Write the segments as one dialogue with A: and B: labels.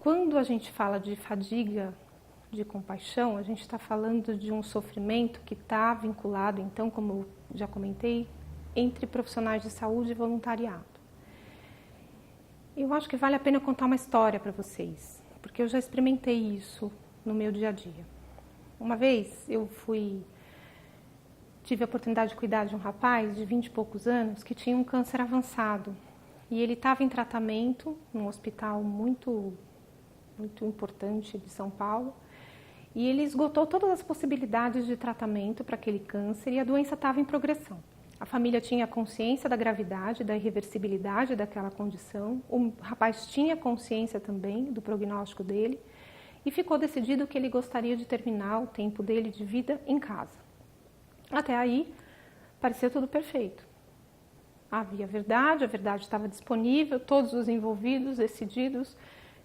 A: quando a gente fala de fadiga de compaixão, a gente está falando de um sofrimento que está vinculado, então, como eu já comentei, entre profissionais de saúde e voluntariado. Eu acho que vale a pena contar uma história para vocês, porque eu já experimentei isso no meu dia a dia. Uma vez eu tive a oportunidade de cuidar de um rapaz de 20 e poucos anos que tinha um câncer avançado. E ele estava em tratamento num hospital muito importante de São Paulo. E ele esgotou todas as possibilidades de tratamento para aquele câncer e a doença estava em progressão. A família tinha consciência da gravidade, da irreversibilidade daquela condição. O rapaz tinha consciência também do prognóstico dele e ficou decidido que ele gostaria de terminar o tempo dele de vida em casa. Até aí, parecia tudo perfeito. Havia verdade, a verdade estava disponível, todos os envolvidos decididos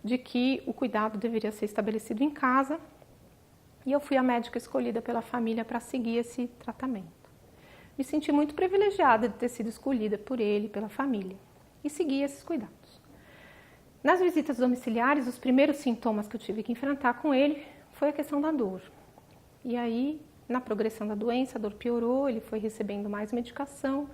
A: de que o cuidado deveria ser estabelecido em casa. E eu fui a médica escolhida pela família para seguir esse tratamento. Me senti muito privilegiada de ter sido escolhida por ele, pela família, e segui esses cuidados. Nas visitas domiciliares, os primeiros sintomas que eu tive que enfrentar com ele foi a questão da dor. E aí, na progressão da doença, a dor piorou, ele foi recebendo mais medicação,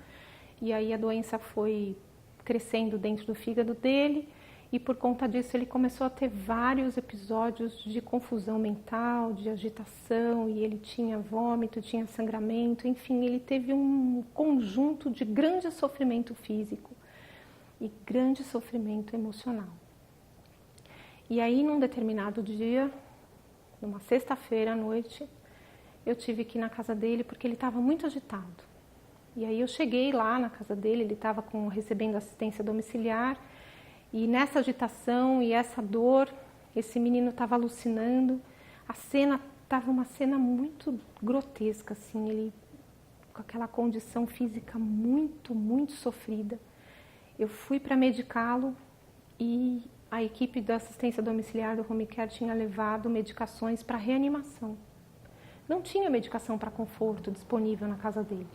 A: e aí a doença foi crescendo dentro do fígado dele, e por conta disso ele começou a ter vários episódios de confusão mental, de agitação, e ele tinha vômito, tinha sangramento, enfim, ele teve um conjunto de grande sofrimento físico e grande sofrimento emocional. E aí, num determinado dia, numa sexta-feira à noite, eu tive que ir na casa dele porque ele estava muito agitado. E aí eu cheguei lá na casa dele, ele estava recebendo assistência domiciliar, e nessa agitação e essa dor, esse menino estava alucinando. A cena estava uma cena muito grotesca, assim, ele com aquela condição física muito sofrida. Eu fui para medicá-lo e a equipe da assistência domiciliar do Home Care tinha levado medicações para reanimação. Não tinha medicação para conforto disponível na casa dele.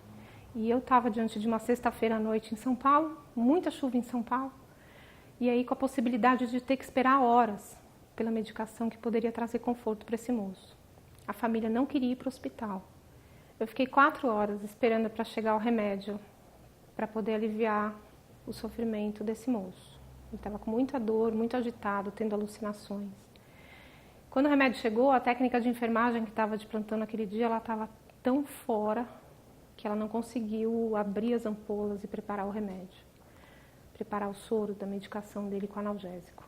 A: E eu estava diante de uma sexta-feira à noite em São Paulo, muita chuva em São Paulo, e aí com a possibilidade de ter que esperar horas pela medicação que poderia trazer conforto para esse moço. A família não queria ir para o hospital. Eu fiquei 4 horas esperando para chegar o remédio, para poder aliviar o sofrimento desse moço. Ele estava com muita dor, muito agitado, tendo alucinações. Quando o remédio chegou, a técnica de enfermagem que estava de plantão naquele dia, ela estava tão fora que ela não conseguiu abrir as ampolas e preparar o remédio. Preparar o soro da medicação dele com analgésico.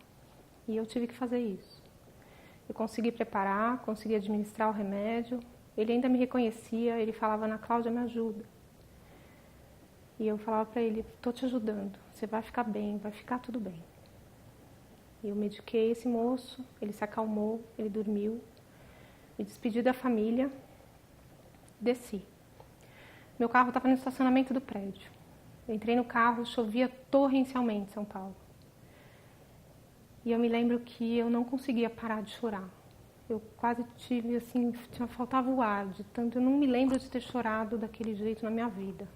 A: E eu tive que fazer isso. Eu consegui preparar, consegui administrar o remédio. Ele ainda me reconhecia, ele falava: Ana Cláudia, me ajuda. E eu falava para ele: estou te ajudando, você vai ficar bem, vai ficar tudo bem. E eu mediquei esse moço, ele se acalmou, ele dormiu. Me despedi da família, desci. Meu carro estava no estacionamento do prédio. Eu entrei no carro, chovia torrencialmente em São Paulo. E eu me lembro que eu não conseguia parar de chorar. Eu quase tive, assim, faltava o ar de tanto. Eu não me lembro de ter chorado daquele jeito na minha vida.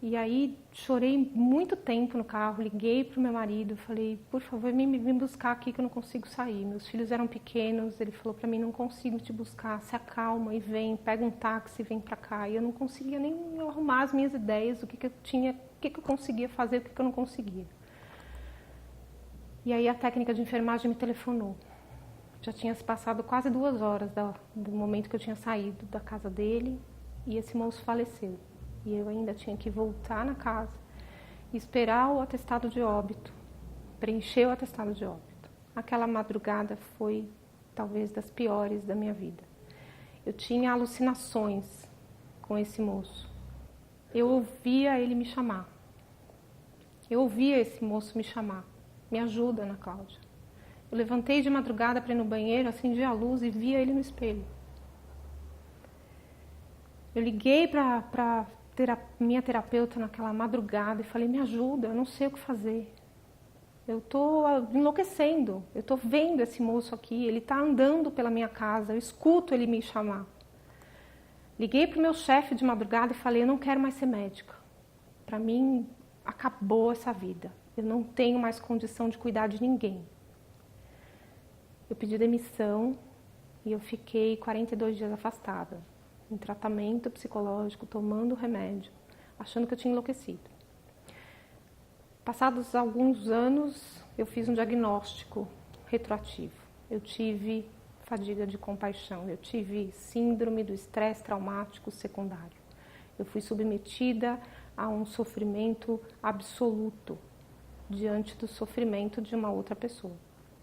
A: E aí chorei muito tempo no carro, liguei para o meu marido, falei: por favor, vem buscar aqui que eu não consigo sair. Meus filhos eram pequenos, ele falou para mim: não consigo te buscar, se acalma e vem, pega um táxi e vem para cá. E eu não conseguia nem arrumar as minhas ideias, o que eu tinha, o que eu conseguia fazer, o que eu não conseguia. E aí a técnica de enfermagem me telefonou. Já tinha se passado quase 2 horas do momento que eu tinha saído da casa dele e esse moço faleceu. E eu ainda tinha que voltar na casa e esperar o atestado de óbito, preencher o atestado de óbito. Aquela madrugada foi talvez das piores da minha vida. Eu tinha alucinações com esse moço. Eu ouvia ele me chamar. Eu ouvia esse moço me chamar: me ajuda, Ana Cláudia. Eu levantei de madrugada para ir no banheiro, acendi a luz e via ele no espelho. Eu liguei para minha terapeuta naquela madrugada e falei: me ajuda, eu não sei o que fazer. Eu estou enlouquecendo, eu estou vendo esse moço aqui, ele está andando pela minha casa, eu escuto ele me chamar. Liguei para o meu chefe de madrugada e falei: eu não quero mais ser médica. Para mim, acabou essa vida. Eu não tenho mais condição de cuidar de ninguém. eu pedi demissão e eu fiquei 42 dias afastada, em tratamento psicológico, tomando remédio, achando que eu tinha enlouquecido. Passados alguns anos, eu fiz um diagnóstico retroativo. Eu tive fadiga de compaixão, eu tive síndrome do estresse traumático secundário. Eu fui submetida a um sofrimento absoluto diante do sofrimento de uma outra pessoa.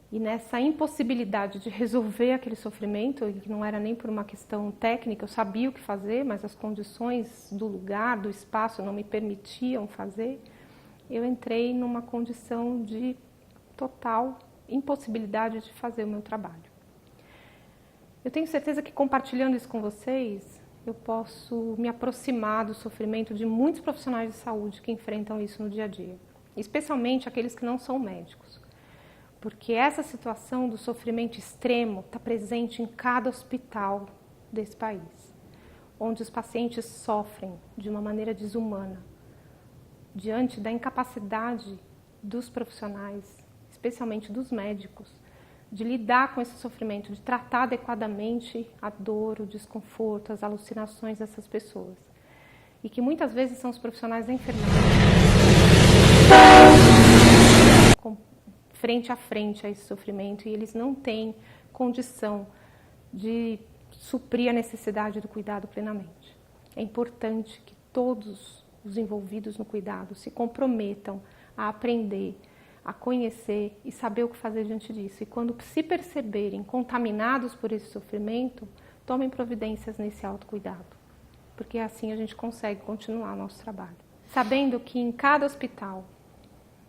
A: E nessa impossibilidade de resolver aquele sofrimento, que não era nem por uma questão técnica, eu sabia o que fazer, mas as condições do lugar, do espaço não me permitiam fazer, eu entrei numa condição de total impossibilidade de fazer o meu trabalho. Eu tenho certeza que compartilhando isso com vocês, eu posso me aproximar do sofrimento de muitos profissionais de saúde que enfrentam isso no dia a dia, especialmente aqueles que não são médicos. Porque essa situação do sofrimento extremo está presente em cada hospital desse país, onde os pacientes sofrem de uma maneira desumana, diante da incapacidade dos profissionais, especialmente dos médicos, de lidar com esse sofrimento, de tratar adequadamente a dor, o desconforto, as alucinações dessas pessoas. E que muitas vezes são os profissionais da enfermagem, frente a frente a esse sofrimento, e eles não têm condição de suprir a necessidade do cuidado plenamente. É importante que todos os envolvidos no cuidado se comprometam a aprender, a conhecer e saber o que fazer diante disso. E quando se perceberem contaminados por esse sofrimento, tomem providências nesse autocuidado, porque assim a gente consegue continuar o nosso trabalho. Sabendo que em cada hospital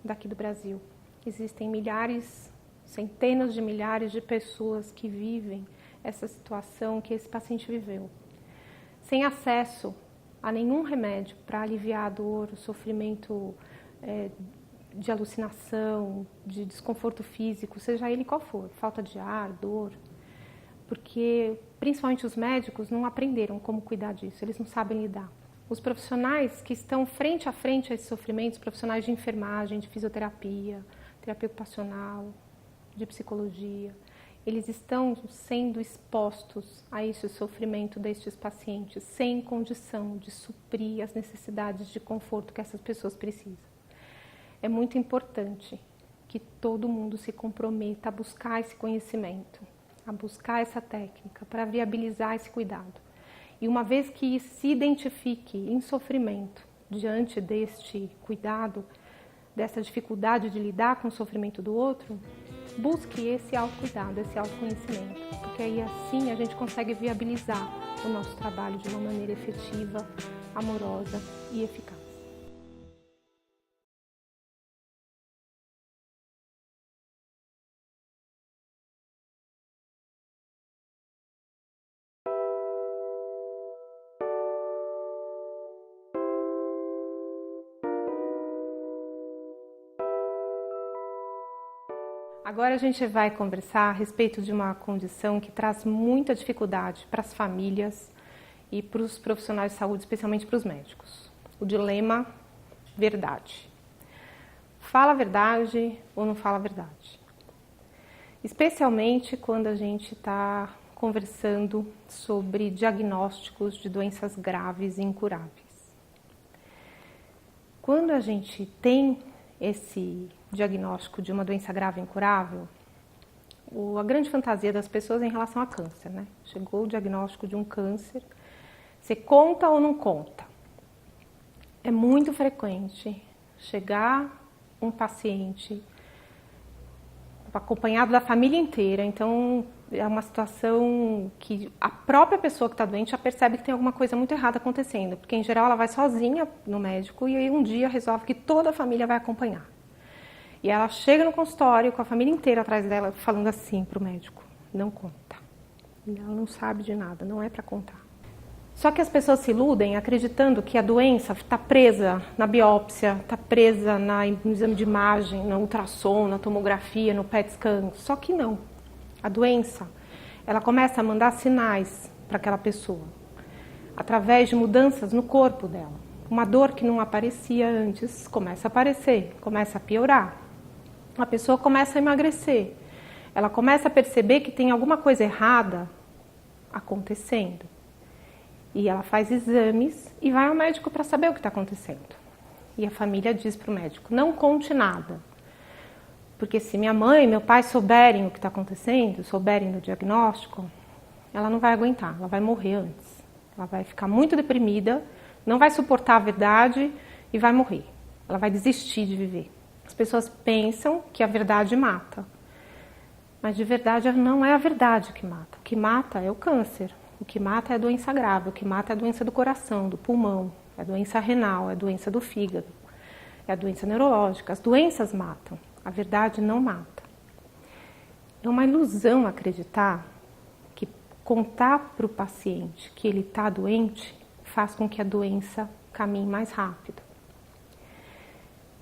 A: daqui do Brasil existem milhares, centenas de milhares de pessoas que vivem essa situação que esse paciente viveu, sem acesso a nenhum remédio para aliviar a dor, o sofrimento de alucinação, de desconforto físico, seja ele qual for, falta de ar, dor, porque principalmente os médicos não aprenderam como cuidar disso, eles não sabem lidar. Os profissionais que estão frente a frente a esses sofrimentos, profissionais de enfermagem, de fisioterapia, terapia ocupacional, de psicologia, eles estão sendo expostos a esse sofrimento destes pacientes sem condição de suprir as necessidades de conforto que essas pessoas precisam. É muito importante que todo mundo se comprometa a buscar esse conhecimento, a buscar essa técnica para viabilizar esse cuidado. E uma vez que se identifique em sofrimento diante deste cuidado, dessa dificuldade de lidar com o sofrimento do outro, busque esse autocuidado, esse autoconhecimento, porque aí assim a gente consegue viabilizar o nosso trabalho de uma maneira efetiva, amorosa e eficaz. Agora a gente vai conversar a respeito de uma condição que traz muita dificuldade para as famílias e para os profissionais de saúde, especialmente para os médicos. O dilema verdade. Fala a verdade ou não fala a verdade? Especialmente quando a gente está conversando sobre diagnósticos de doenças graves e incuráveis. Quando a gente tem esse diagnóstico de uma doença grave e incurável, a grande fantasia das pessoas é em relação a câncer, né? Chegou o diagnóstico de um câncer, você conta ou não conta? É muito frequente chegar um paciente acompanhado da família inteira, então é uma situação que a própria pessoa que está doente já percebe que tem alguma coisa muito errada acontecendo, porque em geral ela vai sozinha no médico e aí um dia resolve que toda a família vai acompanhar. E ela chega no consultório com a família inteira atrás dela falando assim para o médico: não conta. Ela não sabe de nada, não é para contar. Só que as pessoas se iludem acreditando que a doença está presa na biópsia, está presa no exame de imagem, no ultrassom, na tomografia, no PET scan. Só que não. A doença, ela começa a mandar sinais para aquela pessoa, através de mudanças no corpo dela. Uma dor que não aparecia antes começa a aparecer, começa a piorar. A pessoa começa a emagrecer. Ela começa a perceber que tem alguma coisa errada acontecendo. E ela faz exames e vai ao médico para saber o que está acontecendo. E a família diz para o médico, não conte nada. Porque se minha mãe e meu pai souberem o que está acontecendo, souberem do diagnóstico, ela não vai aguentar, ela vai morrer antes. Ela vai ficar muito deprimida, não vai suportar a verdade e vai morrer. Ela vai desistir de viver. As pessoas pensam que a verdade mata. Mas de verdade não é a verdade que mata. O que mata é o câncer. O que mata é a doença grave. O que mata é a doença do coração, do pulmão. É a doença renal, é a doença do fígado. É a doença neurológica. As doenças matam. A verdade não mata. É uma ilusão acreditar que contar para o paciente que ele está doente faz com que a doença caminhe mais rápido.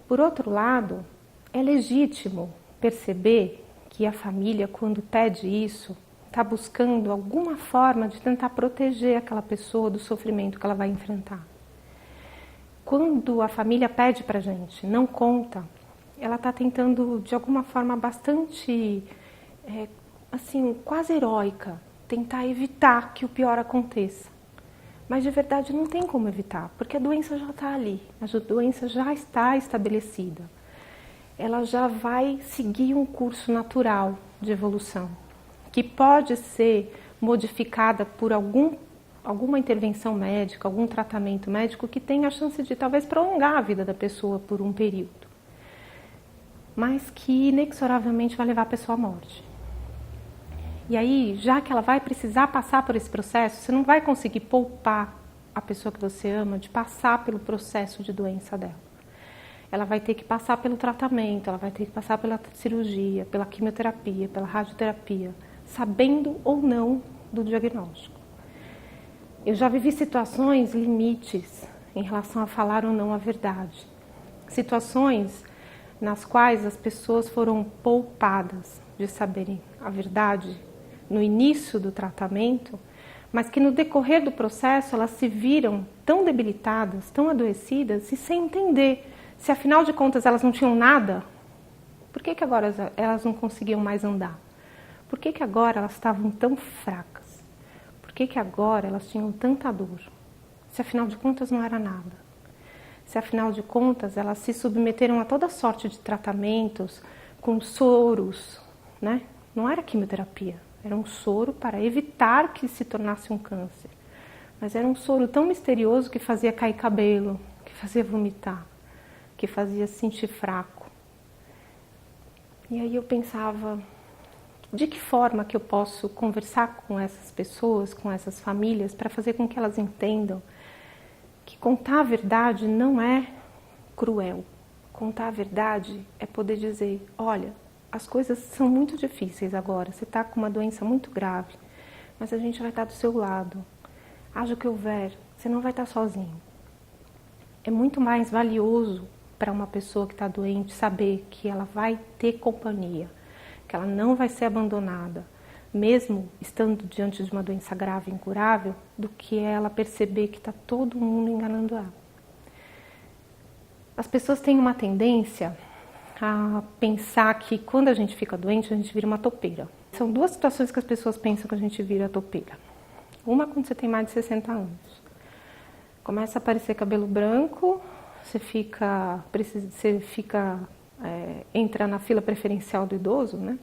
A: Por outro lado, é legítimo perceber que a família, quando pede isso, está buscando alguma forma de tentar proteger aquela pessoa do sofrimento que ela vai enfrentar. Quando a família pede para a gente, não conta, ela está tentando, de alguma forma bastante, assim, quase heróica, tentar evitar que o pior aconteça. Mas de verdade não tem como evitar, porque a doença já está ali, a doença já está estabelecida. Ela já vai seguir um curso natural de evolução, que pode ser modificada por alguma intervenção médica, algum tratamento médico que tenha a chance de talvez prolongar a vida da pessoa por um período, mas que inexoravelmente vai levar a pessoa à morte. E aí, já que ela vai precisar passar por esse processo, você não vai conseguir poupar a pessoa que você ama de passar pelo processo de doença dela. Ela vai ter que passar pelo tratamento, ela vai ter que passar pela cirurgia, pela quimioterapia, pela radioterapia, sabendo ou não do diagnóstico. Eu já vivi situações limites em relação a falar ou não a verdade. Situações nas quais as pessoas foram poupadas de saberem a verdade no início do tratamento, mas que no decorrer do processo elas se viram tão debilitadas, tão adoecidas e sem entender se afinal de contas elas não tinham nada. Por que agora elas não conseguiam mais andar? Por que agora elas estavam tão fracas? Por que agora elas tinham tanta dor? Se afinal de contas não era nada. Se afinal de contas elas se submeteram a toda sorte de tratamentos com soros, né? Não era quimioterapia, era um soro para evitar que se tornasse um câncer. Mas era um soro tão misterioso que fazia cair cabelo, que fazia vomitar, que fazia se sentir fraco. E aí eu pensava, de que forma que eu posso conversar com essas pessoas, com essas famílias, para fazer com que elas entendam que contar a verdade não é cruel. Contar a verdade é poder dizer, olha, as coisas são muito difíceis agora, você está com uma doença muito grave, mas a gente vai estar do seu lado. Haja o que houver, você não vai estar sozinho. É muito mais valioso para uma pessoa que está doente saber que ela vai ter companhia, que ela não vai ser abandonada, mesmo estando diante de uma doença grave e incurável, do que ela perceber que está todo mundo enganando ela. As pessoas têm uma tendência a pensar que quando a gente fica doente, a gente vira uma topeira. São duas situações que as pessoas pensam que a gente vira topeira. Uma quando você tem mais de 60 anos. Começa a aparecer cabelo branco, entra na fila preferencial do idoso, né?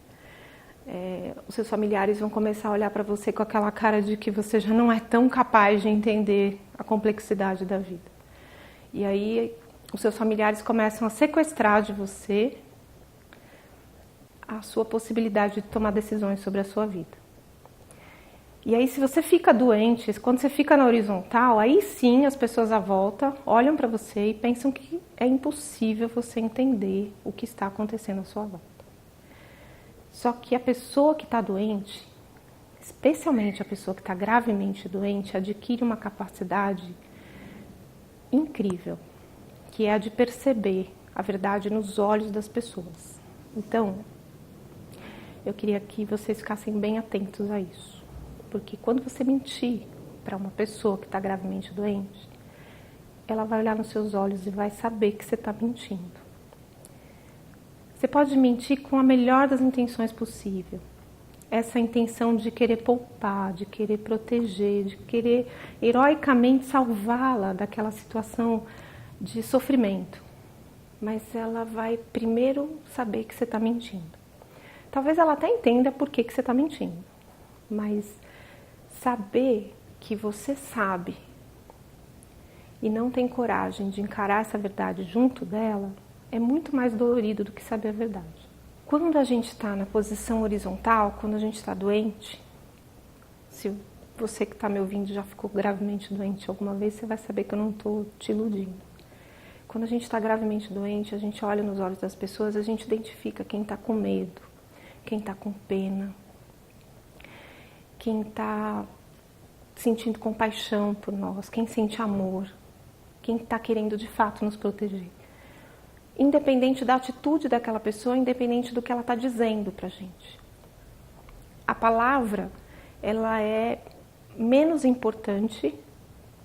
A: Os seus familiares vão começar a olhar para você com aquela cara de que você já não é tão capaz de entender a complexidade da vida. E aí os seus familiares começam a sequestrar de você a sua possibilidade de tomar decisões sobre a sua vida. E aí se você fica doente, quando você fica na horizontal, aí sim as pessoas à volta olham para você e pensam que é impossível você entender o que está acontecendo à sua volta. Só que a pessoa que está doente, especialmente a pessoa que está gravemente doente, adquire uma capacidade incrível, que é a de perceber a verdade nos olhos das pessoas. Então, eu queria que vocês ficassem bem atentos a isso. Porque quando você mentir para uma pessoa que está gravemente doente, ela vai olhar nos seus olhos e vai saber que você está mentindo. Você pode mentir com a melhor das intenções possível. Essa intenção de querer poupar, de querer proteger, de querer heroicamente salvá-la daquela situação de sofrimento. Mas ela vai primeiro saber que você está mentindo. Talvez ela até entenda por que você está mentindo. Mas saber que você sabe e não tem coragem de encarar essa verdade junto dela é muito mais dolorido do que saber a verdade. Quando a gente está na posição horizontal, quando a gente está doente, se você que está me ouvindo já ficou gravemente doente alguma vez, você vai saber que eu não estou te iludindo. Quando a gente está gravemente doente, a gente olha nos olhos das pessoas, a gente identifica quem está com medo, quem está com pena, quem está sentindo compaixão por nós, quem sente amor, quem está querendo de fato nos proteger. Independente da atitude daquela pessoa, independente do que ela está dizendo para a gente. A palavra, ela é menos importante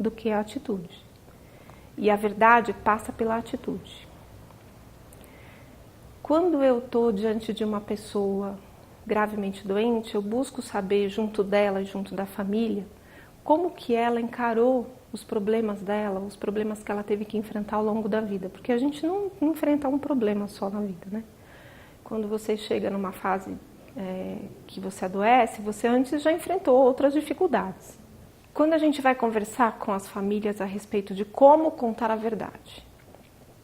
A: do que a atitude. E a verdade passa pela atitude. Quando eu estou diante de uma pessoa gravemente doente, eu busco saber junto dela e junto da família como que ela encarou os problemas dela, os problemas que ela teve que enfrentar ao longo da vida. Porque a gente não enfrenta um problema só na vida, né? Quando você chega numa fase que você adoece, você antes já enfrentou outras dificuldades. Quando a gente vai conversar com as famílias a respeito de como contar a verdade,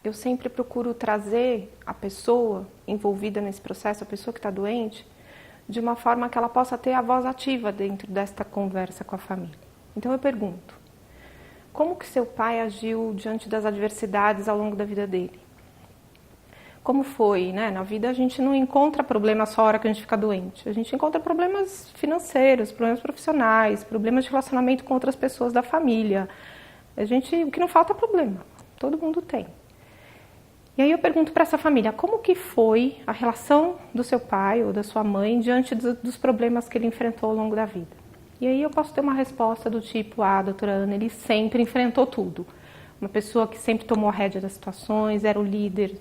A: eu sempre procuro trazer a pessoa envolvida nesse processo, a pessoa que está doente, de uma forma que ela possa ter a voz ativa dentro desta conversa com a família. Então eu pergunto, como que seu pai agiu diante das adversidades ao longo da vida dele? Como foi, né? Na vida a gente não encontra problemas só a hora que a gente fica doente. A gente encontra problemas financeiros, problemas profissionais, problemas de relacionamento com outras pessoas da família. O que não falta é problema. Todo mundo tem. E aí eu pergunto para essa família, como que foi a relação do seu pai ou da sua mãe diante dos problemas que ele enfrentou ao longo da vida? E aí eu posso ter uma resposta do tipo, doutora Ana, ele sempre enfrentou tudo. Uma pessoa que sempre tomou a rédea das situações, era o líder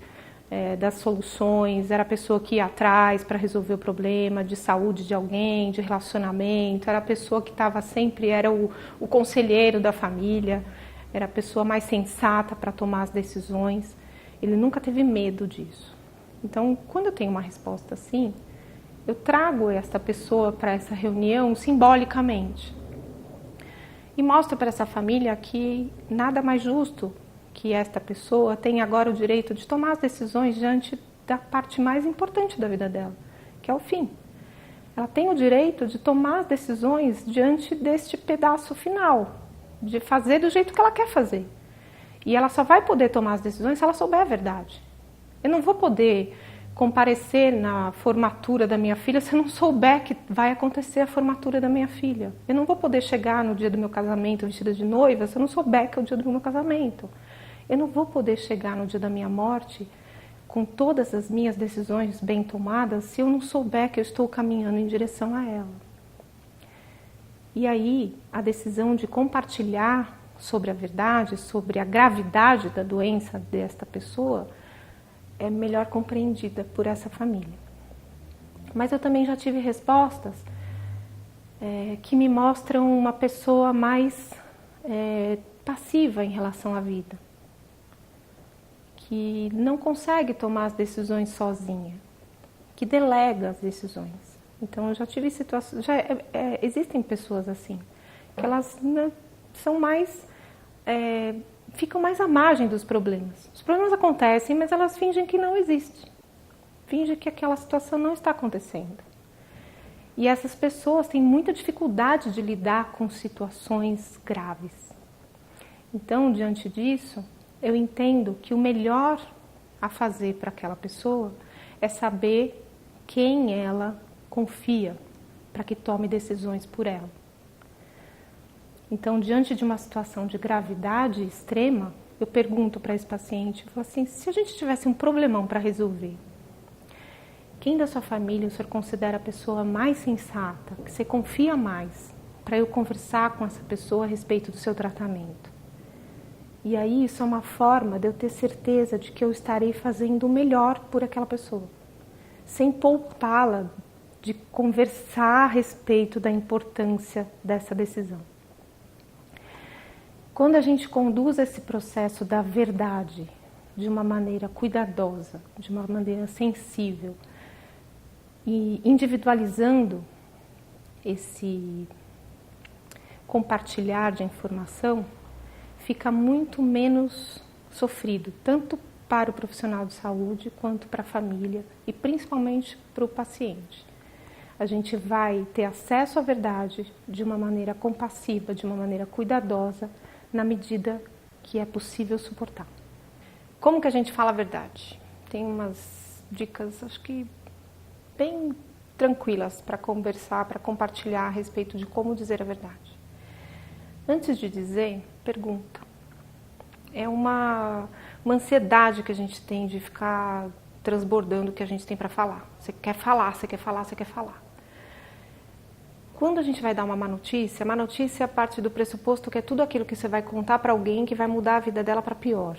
A: das soluções, era a pessoa que ia atrás para resolver o problema de saúde de alguém, de relacionamento, era a pessoa que estava sempre, era o conselheiro da família, era a pessoa mais sensata para tomar as decisões. Ele nunca teve medo disso. Então, quando eu tenho uma resposta assim, eu trago essa pessoa para essa reunião simbolicamente e mostro para essa família que nada mais justo que esta pessoa tem agora o direito de tomar as decisões diante da parte mais importante da vida dela, que é o fim. Ela tem o direito de tomar as decisões diante deste pedaço final, de fazer do jeito que ela quer fazer. E ela só vai poder tomar as decisões se ela souber a verdade. Eu não vou poder comparecer na formatura da minha filha se eu não souber que vai acontecer a formatura da minha filha. Eu não vou poder chegar no dia do meu casamento vestida de noiva se eu não souber que é o dia do meu casamento. Eu não vou poder chegar no dia da minha morte com todas as minhas decisões bem tomadas se eu não souber que eu estou caminhando em direção a ela. E aí, a decisão de compartilhar sobre a verdade, sobre a gravidade da doença desta pessoa, é melhor compreendida por essa família. Mas eu também já tive respostas que me mostram uma pessoa mais passiva em relação à vida, que não consegue tomar as decisões sozinha, que delega as decisões. Então eu já tive situações, existem pessoas assim, que elas são mais, ficam mais à margem dos problemas. Os problemas acontecem, mas elas fingem que não existem, fingem que aquela situação não está acontecendo. E essas pessoas têm muita dificuldade de lidar com situações graves. Então, diante disso, eu entendo que o melhor a fazer para aquela pessoa é saber quem ela confia para que tome decisões por ela. Então, diante de uma situação de gravidade extrema, eu pergunto para esse paciente, eu falo assim, se a gente tivesse um problemão para resolver, quem da sua família o senhor considera a pessoa mais sensata, que você confia mais, para eu conversar com essa pessoa a respeito do seu tratamento? E aí isso é uma forma de eu ter certeza de que eu estarei fazendo o melhor por aquela pessoa. sem poupá-la de conversar a respeito da importância dessa decisão. Quando a gente conduz esse processo da verdade de uma maneira cuidadosa, de uma maneira sensível e individualizando esse compartilhar de informação, fica muito menos sofrido, tanto para o profissional de saúde quanto para a família e principalmente para o paciente. A gente vai ter acesso à verdade de uma maneira compassiva, de uma maneira cuidadosa, na medida que é possível suportar. Como que a gente fala a verdade? Tem umas dicas, acho que bem tranquilas para conversar, para compartilhar a respeito de como dizer a verdade. Antes de dizer, pergunta. É uma ansiedade que a gente tem de ficar transbordando o que a gente tem para falar. Você quer falar, você quer falar, você quer falar. Quando a gente vai dar uma má notícia parte do pressuposto que é tudo aquilo que você vai contar para alguém que vai mudar a vida dela para pior.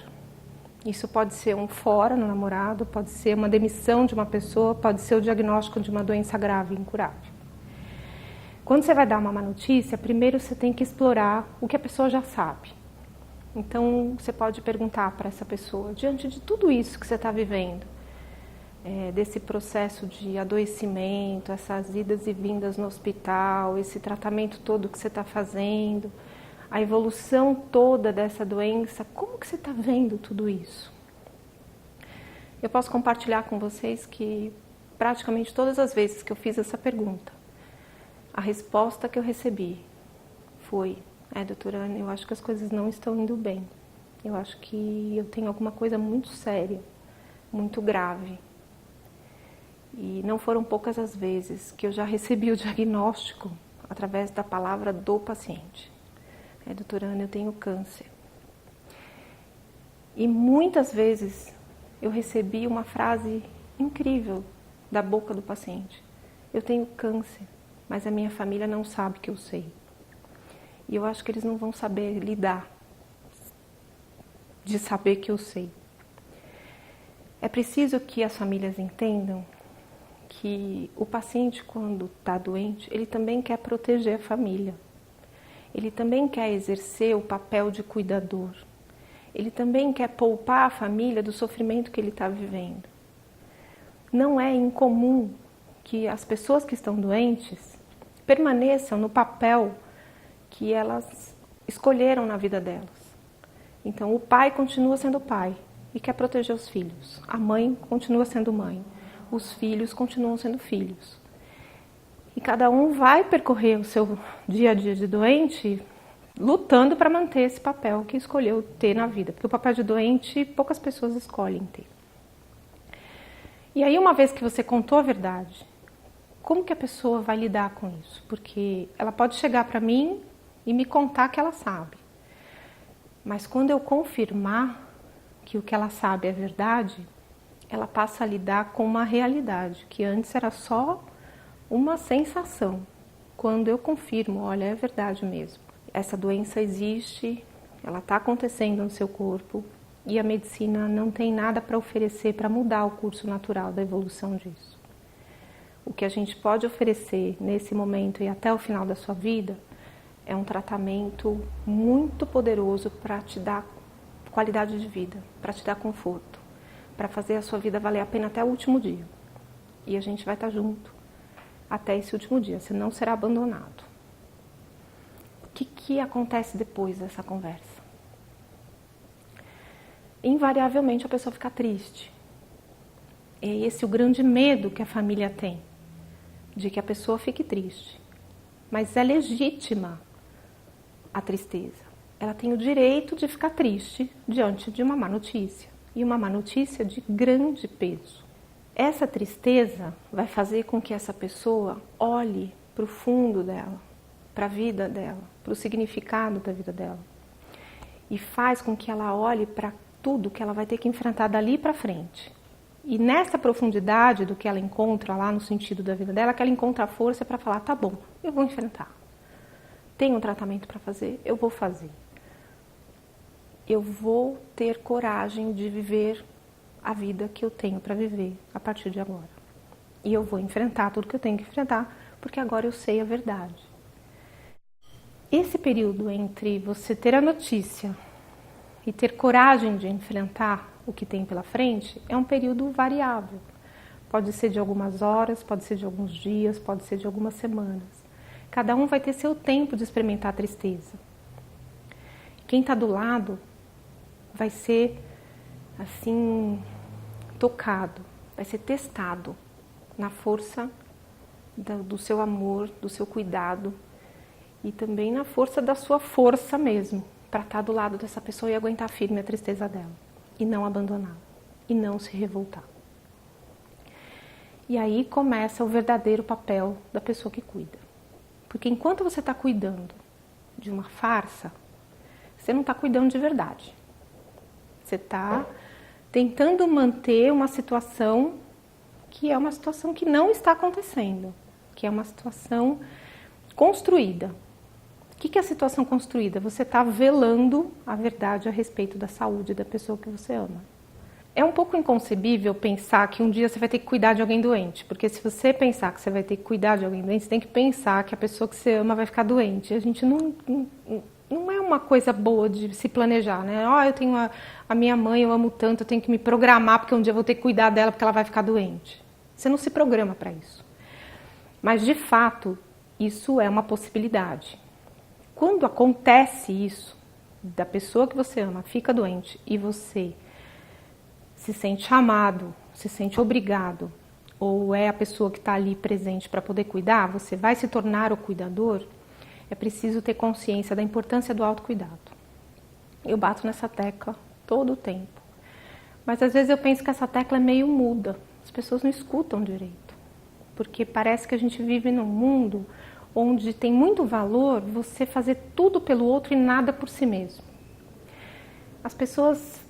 A: Isso pode ser um fora no namorado, pode ser uma demissão de uma pessoa, pode ser o diagnóstico de uma doença grave, incurável. Quando você vai dar uma má notícia, primeiro você tem que explorar o que a pessoa já sabe. Então, você pode perguntar para essa pessoa, diante de tudo isso que você está vivendo, desse processo de adoecimento, essas idas e vindas no hospital, esse tratamento todo que você está fazendo, a evolução toda dessa doença, como que você está vendo tudo isso? Eu posso compartilhar com vocês que praticamente todas as vezes que eu fiz essa pergunta, a resposta que eu recebi foi: doutora Ana, eu acho que as coisas não estão indo bem. Eu acho que eu tenho alguma coisa muito séria, muito grave. E não foram poucas as vezes que eu já recebi o diagnóstico através da palavra do paciente. Doutora Ana, eu tenho câncer. E muitas vezes eu recebi uma frase incrível da boca do paciente. Eu tenho câncer, mas a minha família não sabe que eu sei. E eu acho que eles não vão saber lidar de saber que eu sei. É preciso que as famílias entendam que o paciente, quando está doente, ele também quer proteger a família. Ele também quer exercer o papel de cuidador. Ele também quer poupar a família do sofrimento que ele está vivendo. Não é incomum que as pessoas que estão doentes permaneçam no papel que elas escolheram na vida delas. Então, o pai continua sendo pai e quer proteger os filhos. A mãe continua sendo mãe. Os filhos continuam sendo filhos. E cada um vai percorrer o seu dia a dia de doente lutando para manter esse papel que escolheu ter na vida. Porque o papel de doente, poucas pessoas escolhem ter. E aí, uma vez que você contou a verdade, como que a pessoa vai lidar com isso? Porque ela pode chegar para mim e me contar que ela sabe. Mas quando eu confirmar que o que ela sabe é verdade, ela passa a lidar com uma realidade, que antes era só uma sensação. Quando eu confirmo, olha, é verdade mesmo. Essa doença existe, ela está acontecendo no seu corpo e a medicina não tem nada para oferecer para mudar o curso natural da evolução disso. O que a gente pode oferecer nesse momento e até o final da sua vida é um tratamento muito poderoso para te dar qualidade de vida, para te dar conforto, para fazer a sua vida valer a pena até o último dia. E a gente vai estar junto até esse último dia, você não será abandonado. O que acontece depois dessa conversa? Invariavelmente a pessoa fica triste. É esse o grande medo que a família tem, de que a pessoa fique triste. Mas é legítima a tristeza. Ela tem o direito de ficar triste diante de uma má notícia. E uma má notícia de grande peso. Essa tristeza vai fazer com que essa pessoa olhe para o fundo dela, para a vida dela, para o significado da vida dela. E faz com que ela olhe para tudo que ela vai ter que enfrentar dali para frente. E nessa profundidade do que ela encontra lá no sentido da vida dela, que ela encontra a força para falar, tá bom, eu vou enfrentar. Tem um tratamento para fazer, eu vou fazer. Eu vou ter coragem de viver a vida que eu tenho para viver a partir de agora. E eu vou enfrentar tudo que eu tenho que enfrentar, porque agora eu sei a verdade. Esse período entre você ter a notícia e ter coragem de enfrentar o que tem pela frente é um período variável. Pode ser de algumas horas, pode ser de alguns dias, pode ser de algumas semanas. Cada um vai ter seu tempo de experimentar a tristeza. Quem está do lado vai ser, assim, tocado, vai ser testado na força do seu amor, do seu cuidado e também na força da sua força mesmo, para estar do lado dessa pessoa e aguentar firme a tristeza dela, e não abandoná-la, e não se revoltar. E aí começa o verdadeiro papel da pessoa que cuida. Porque enquanto você está cuidando de uma farsa, você não está cuidando de verdade. Você está tentando manter uma situação que é uma situação que não está acontecendo, que é uma situação construída. O que é a situação construída? Você está velando a verdade a respeito da saúde da pessoa que você ama. É um pouco inconcebível pensar que um dia você vai ter que cuidar de alguém doente, porque se você pensar que você vai ter que cuidar de alguém doente, você tem que pensar que a pessoa que você ama vai ficar doente. A gente não é uma coisa boa de se planejar, né? Eu tenho a minha mãe, eu amo tanto, eu tenho que me programar porque um dia eu vou ter que cuidar dela porque ela vai ficar doente. Você não se programa para isso. Mas, de fato, isso é uma possibilidade. Quando acontece isso, da pessoa que você ama fica doente e você se sente amado, se sente obrigado, ou é a pessoa que está ali presente para poder cuidar, você vai se tornar o cuidador, é preciso ter consciência da importância do autocuidado. Eu bato nessa tecla todo o tempo. Mas às vezes eu penso que essa tecla é meio muda, as pessoas não escutam direito. Porque parece que a gente vive num mundo onde tem muito valor você fazer tudo pelo outro e nada por si mesmo. As pessoas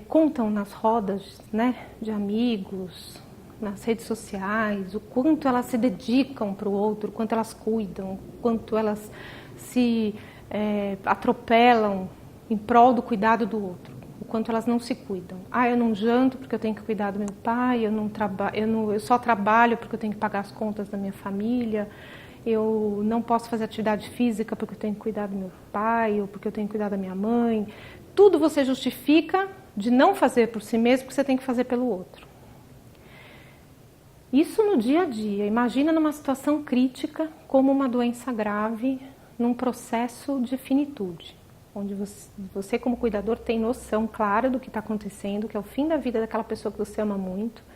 A: contam nas rodas, né, de amigos, nas redes sociais, o quanto elas se dedicam para o outro, o quanto elas cuidam, o quanto elas se atropelam em prol do cuidado do outro, o quanto elas não se cuidam. Eu não janto porque eu tenho que cuidar do meu pai, eu só trabalho porque eu tenho que pagar as contas da minha família, eu não posso fazer atividade física porque eu tenho que cuidar do meu pai ou porque eu tenho que cuidar da minha mãe. Tudo você justifica de não fazer por si mesmo porque você tem que fazer pelo outro. Isso no dia a dia. Imagina numa situação crítica como uma doença grave, num processo de finitude, onde você como cuidador tem noção clara do que está acontecendo, que é o fim da vida daquela pessoa que você ama muito.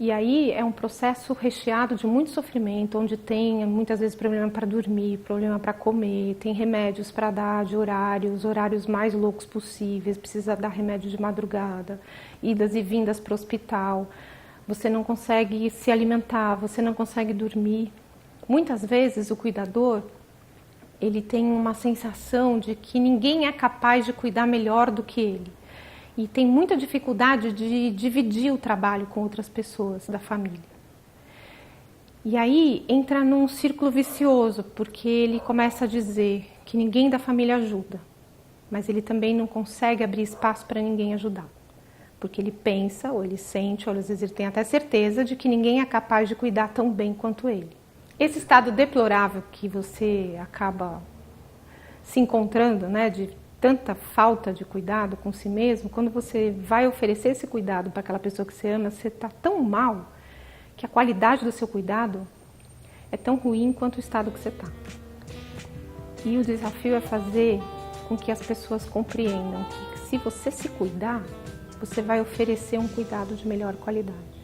A: E aí é um processo recheado de muito sofrimento, onde tem muitas vezes problema para dormir, problema para comer, tem remédios para dar de horários, horários mais loucos possíveis, precisa dar remédio de madrugada, idas e vindas para o hospital, você não consegue se alimentar, você não consegue dormir. Muitas vezes o cuidador, ele tem uma sensação de que ninguém é capaz de cuidar melhor do que ele. E tem muita dificuldade de dividir o trabalho com outras pessoas da família. E aí entra num círculo vicioso, porque ele começa a dizer que ninguém da família ajuda, mas ele também não consegue abrir espaço para ninguém ajudar. Porque ele pensa, ou ele sente, ou às vezes ele tem até certeza de que ninguém é capaz de cuidar tão bem quanto ele. Esse estado deplorável que você acaba se encontrando, né, de tanta falta de cuidado com si mesmo, quando você vai oferecer esse cuidado para aquela pessoa que você ama, você está tão mal que a qualidade do seu cuidado é tão ruim quanto o estado que você está. E o desafio é fazer com que as pessoas compreendam que se você se cuidar, você vai oferecer um cuidado de melhor qualidade.